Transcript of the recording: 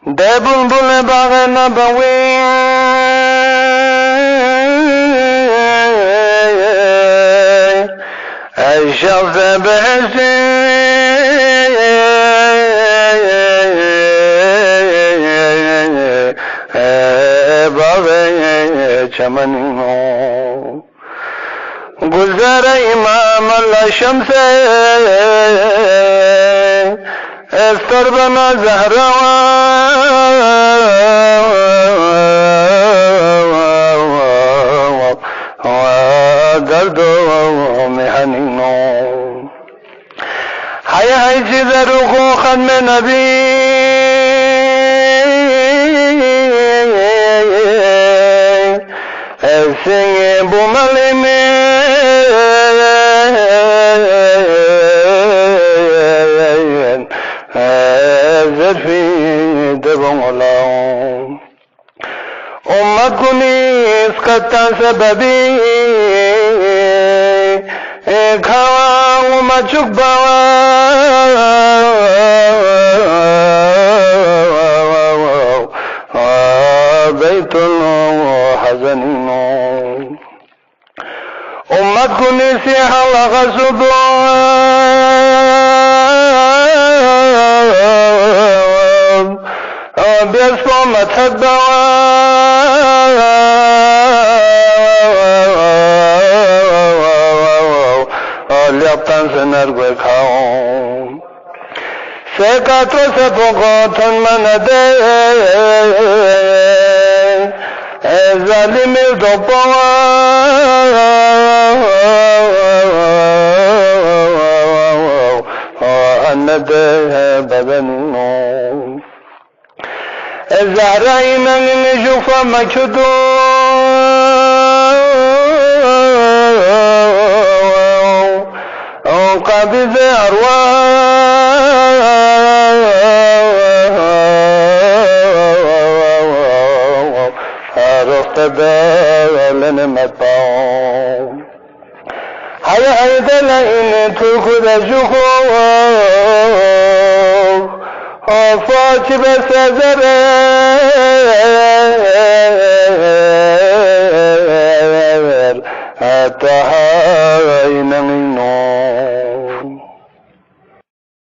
ده بلبل باغ نبوی الشوف بحسي باغ چمنو گلزار امام الشمس استر بنا زهرا درد مهنینو حیا چیز رو ختم نبی سنگ بوملی من زرفی دبونگلام امت کنیس کتا سببی کھاوا امت چک باوا بیت الحزنینو امت کنیسی حلق صبح بیسپو متحد لیاپتان سے نرگوے کھاؤں سیکاتو سے پوکو تھن من دے ظالم دوپو اند بدنو زهرین نشوف مکدو قابض ارواح رفت بلن مطاو حیا ایدل این تو خود جخو فاتی بس زره حتی